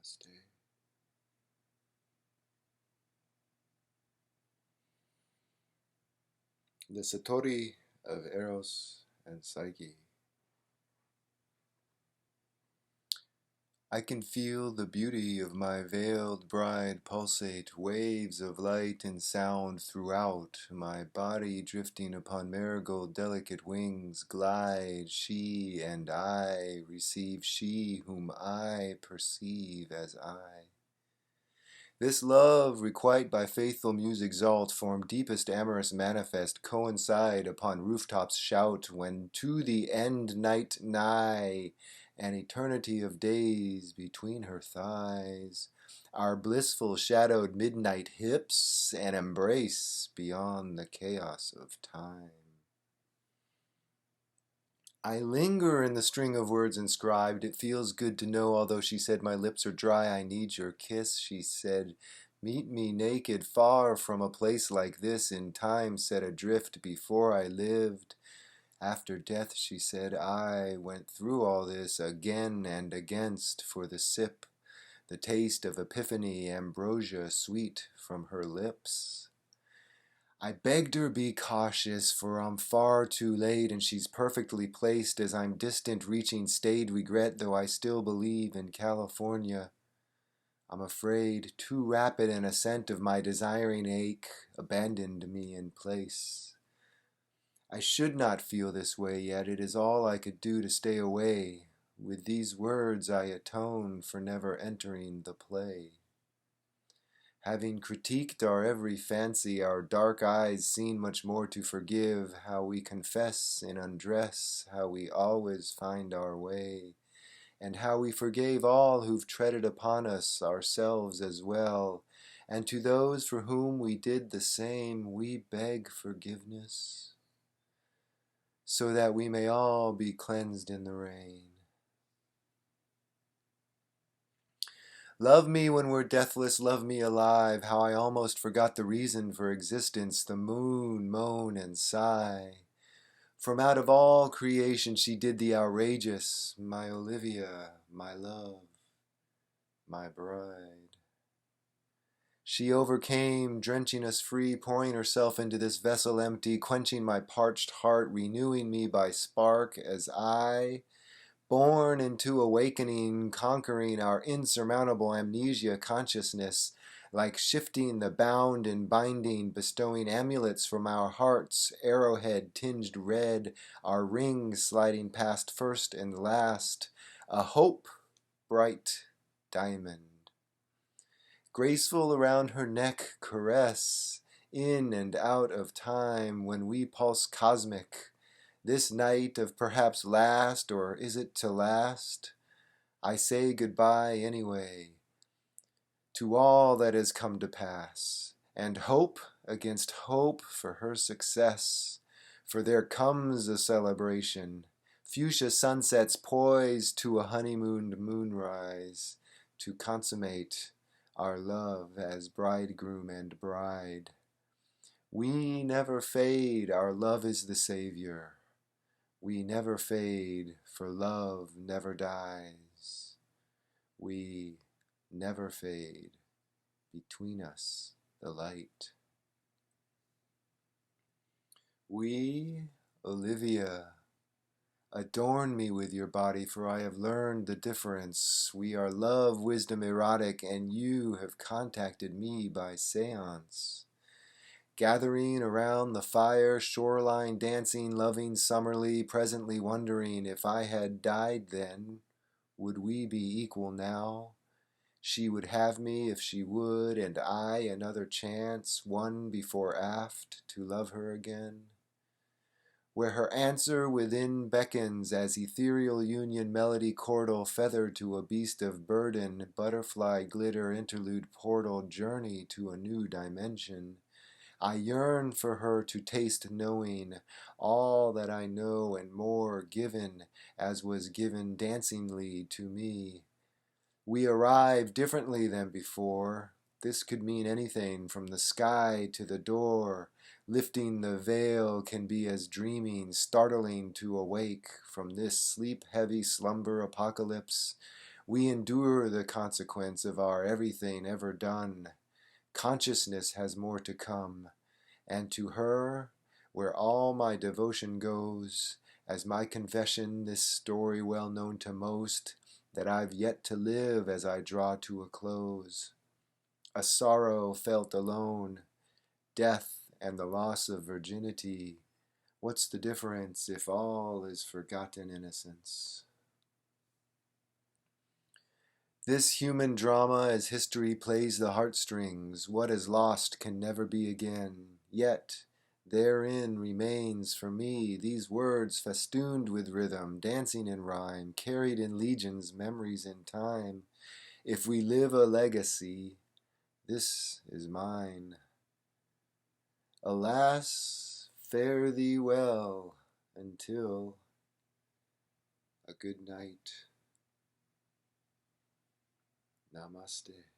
Namaste. The satori of eros and psyche. I can feel the beauty of my veiled bride pulsate, waves of light and sound throughout, my body drifting upon marigold delicate wings, glide, she and I receive she whom I perceive as I. This love, requite by faithful muse exalt, form deepest amorous manifest, coincide upon rooftops shout, when to the end night nigh, an eternity of days between her thighs, our blissful shadowed midnight hips, an embrace beyond the chaos of time. I linger in the string of words inscribed. It feels good to know, although she said my lips are dry, I need your kiss. She said, meet me naked, far from a place like this, in time set adrift before I lived. After death, she said, I went through all this again and against for the sip, the taste of epiphany, ambrosia sweet from her lips. I begged her be cautious, for I'm far too late, and she's perfectly placed as I'm distant, reaching staid regret, though I still believe in California. I'm afraid too rapid an ascent of my desiring ache abandoned me in place. I should not feel this way, yet it is all I could do to stay away. With these words I atone for never entering the play. Having critiqued our every fancy, our dark eyes seen much more to forgive, how we confess in undress, how we always find our way, and how we forgave all who've treaded upon us, ourselves as well, and to those for whom we did the same, we beg forgiveness, so that we may all be cleansed in the rain. Love me when we're deathless, love me alive, how I almost forgot the reason for existence, the moon, moan and sigh. From out of all creation she did the outrageous, my Olivia, my love, my bride. She overcame, drenching us free, pouring herself into this vessel empty, quenching my parched heart, renewing me by spark as I, born into awakening, conquering our insurmountable amnesia consciousness, like shifting the bound and binding, bestowing amulets from our hearts, arrowhead tinged red, our rings sliding past first and last, a hope bright diamond. Graceful around her neck caress, in and out of time, when we pulse cosmic, this night of perhaps last, or is it to last? I say goodbye anyway to all that has come to pass, and hope against hope for her success, for there comes a celebration, fuchsia sunsets poised to a honeymooned moonrise, to consummate our love as bridegroom and bride. We never fade, our love is the Savior. We never fade, for love never dies. We never fade, between us the light. We, Olivia, adorn me with your body, for I have learned the difference. We are love, wisdom, erotic, and you have contacted me by seance. Gathering around the fire, shoreline dancing, loving summerly, presently wondering if I had died then, would we be equal now? She would have me if she would, and I another chance, one before aft, to love her again. Where her answer within beckons as ethereal union melody chordal, feathered to a beast of burden, butterfly glitter interlude portal, journey to a new dimension. I yearn for her to taste knowing, all that I know and more, given as was given dancingly to me. We arrive differently than before. This could mean anything from the sky to the door. Lifting the veil can be as dreaming, startling to awake from this sleep-heavy slumber apocalypse, We endure the consequence of our everything ever done. Consciousness has more to come, and to her, where all my devotion goes, as my confession, this story well known to most, that I've yet to live as I draw to a close. A sorrow felt alone, death and the loss of virginity. What's the difference if all is forgotten innocence? This human drama as history plays the heartstrings, what is lost can never be again. Yet therein remains for me these words festooned with rhythm, dancing in rhyme, carried in legions, memories in time. If we live a legacy, this is mine. Alas, fare thee well until a good night. Namaste.